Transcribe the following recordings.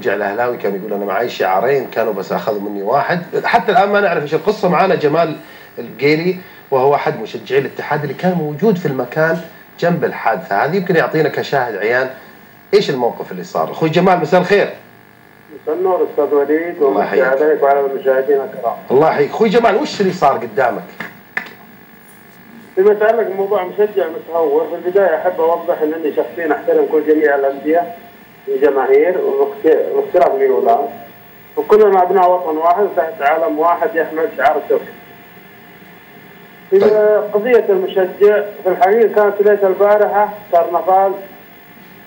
مشجع الاهلاوي كان يقول انا معي شعارين كانوا بس اخذوا مني واحد، حتى الان ما نعرف ايش القصه. معنا جمال القيري وهو احد مشجعي الاتحاد اللي كان موجود في المكان جنب الحادثه هذه، يمكن يعطينا كشاهد عيان ايش الموقف اللي صار. اخوي جمال مساء الخير. مساء النور استاذ وليد ومساء عليك وعلى المشاهدين الكرام. الله يحييك. اخوي جمال وش اللي صار قدامك؟ فيما يتعلق بموضوع مشجع متهور، في البدايه احب اوضح انني شخصيا احترم كل جميع الانديه والجماهير واختلاف ميولات، وكلنا ابناء وطن واحد تحت علم واحد يحمل شعار التوحيد. في قضيه المشجع في الحقيقه كانت ليله البارحه كرنفال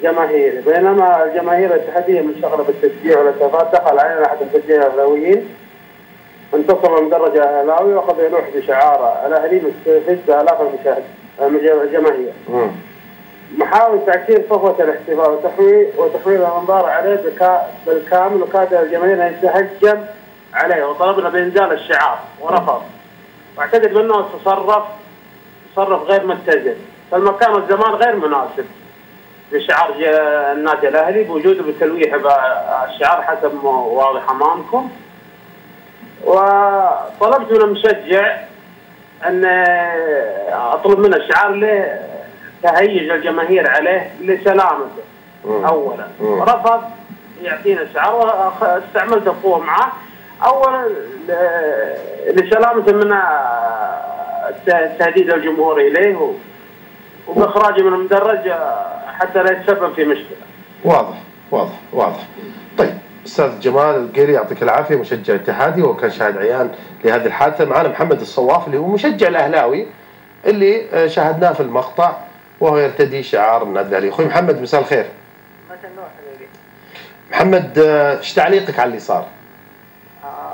جماهيري، بينما الجماهير الاتحاديه منشغله بالتشجيع والاحتفال دخل علينا احد المشجعين الاهلاويين انتصر المدرج الاهلاوي واخذ يلوح بشعار الاهلي مستفز بالاف الجماهير. محاول تعكير صفوه الاحتفال وتحويل الانظار عليه بالكامل، وكاد الجماهير ان تهجم عليه وطلبنا بانزال الشعار ورفض، واعتقد منه تصرف غير متزن، فالمكان والزمان غير مناسب لشعار النادي الاهلي بوجوده بتلويح الشعار حسب ما واضح امامكم. وطلبت من المشجع ان اطلب منه الشعار لتهيج الجماهير عليه لسلامته اولا، رفض يعطينا الشعار واستعملت القوه معه اولا لسلامته من التهديد الجمهوري اليه وباخراجه من المدرج حتى لا يتسبب في مشكله. واضح. طيب استاذ جمال القيري يعطيك العافيه، مشجع اتحادي وكان شاهد عيان لهذه الحادثه. معنا محمد الصواف اللي هو مشجع الاهلاوي اللي شاهدناه في المقطع وهو يرتدي شعار النادي الاهلي. اخوي محمد مساء الخير. مساء النور حبيبي. محمد ايش تعليقك على اللي صار؟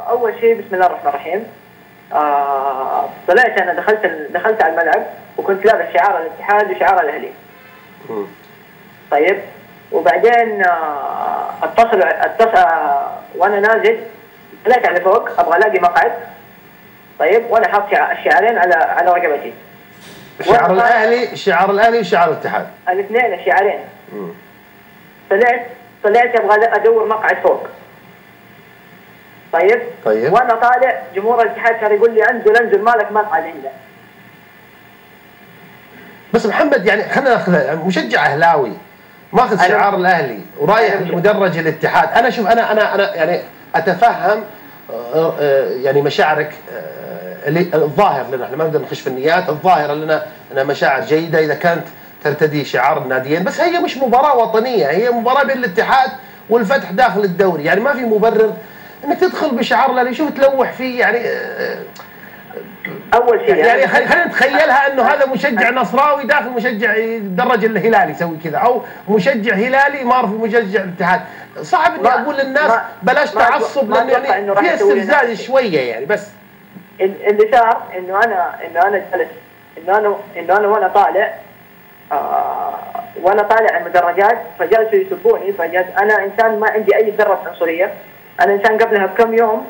اول شيء بسم الله الرحمن الرحيم. طلعت انا دخلت على الملعب وكنت لابس شعار الاتحاد وشعار الاهلي. طيب وبعدين اتصل وانا نازل طلعت على فوق ابغى الاقي مقعد. طيب وانا حاط الشعارين على رقبتي. شعار الاهلي وشعار الاتحاد. الاثنين الشعارين. طلعت ابغى ادور مقعد فوق. طيب وانا طالع جمهور الاتحاد كان يقول لي انزل مالك مقعد عندك. بس محمد يعني خلينا ناخذ مشجع اهلاوي ماخذ شعار الاهلي ورايح لمدرج الاتحاد. انا شوف انا يعني اتفهم يعني مشاعرك اللي الظاهر لنا، احنا ما نقدر نخش في النيات، الظاهره لنا انها مشاعر جيده اذا كانت ترتدي شعار الناديين، بس هي مش مباراه وطنيه، هي مباراه بين الاتحاد والفتح داخل الدوري، يعني ما في مبرر انك تدخل بشعار الاهلي. شوف تلوح فيه يعني اول شيء يعني خلينا نتخيلها انه هذا مشجع نصراوي داخل مشجع درج الهلالي يسوي كذا، او مشجع هلالي مار في مجشع الاتحاد. صعب اني اقول للناس بلاش تعصب لانه يعني في استفزاز شويه يعني. بس اللي صار انه انا جالس انه انا وانا طالع المدرجات فجالسوا يسبوني، انا انسان ما عندي اي ذره عنصريه، انا انسان قبلها بكم يوم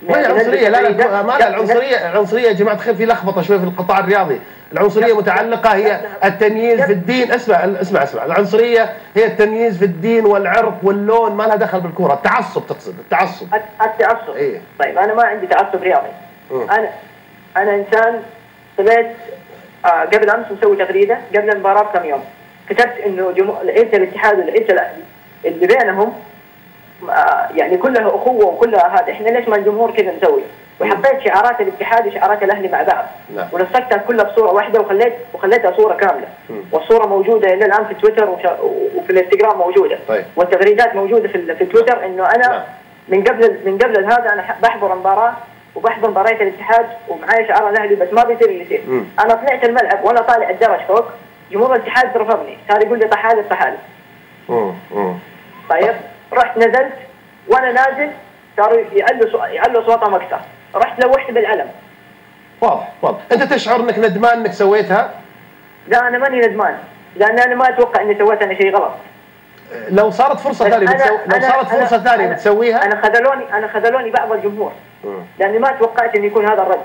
ما هي العنصريه. لا ما العنصريه يا جماعه الخير في لخبطه شوي في القطاع الرياضي. العنصريه متعلقه هي التمييز في الدين. اسمع العنصريه هي التمييز في الدين والعرق واللون، ما لها دخل بالكوره. التعصب تقصد التعصب إيه؟ طيب انا ما عندي تعصب رياضي. انا انسان طلعت قبل امس مسوي تغريده قبل المباراه بكم يوم، كتبت انه لعيبه الاتحاد ولعيبه الاهلي اللي بينهم يعني كلها اخوه وكلها هذا، احنا ليش ما الجمهور كذا نسوي؟ وحطيت شعارات الاتحاد وشعارات الاهلي مع بعض ونسقتها كلها بصوره واحده وخليتها صوره كامله. والصوره موجوده الى الان في تويتر وفي الانستغرام موجوده. والتغريدات موجوده في تويتر انه انا من قبل هذا انا بحضر المباراه وبحضر مباريات الاتحاد ومعايا شعار الاهلي، بس ما بيصير اللي يصير. انا طلعت الملعب وانا طالع الدرج فوق جمهور الاتحاد رفضني، صار يقول لي طحالب. طيب رحت نزلت وانا نازل صاروا يعلوا صوتهم اكثر، رحت لوحت بالعلم. واضح. انت تشعر انك ندمان انك سويتها؟ لا انا ماني ندمان، لان انا ما اتوقع اني سويت انا شيء غلط. لو صارت فرصه ثانيه بتسويها؟ انا خذلوني بعض الجمهور لاني ما توقعت انه يكون هذا الرد.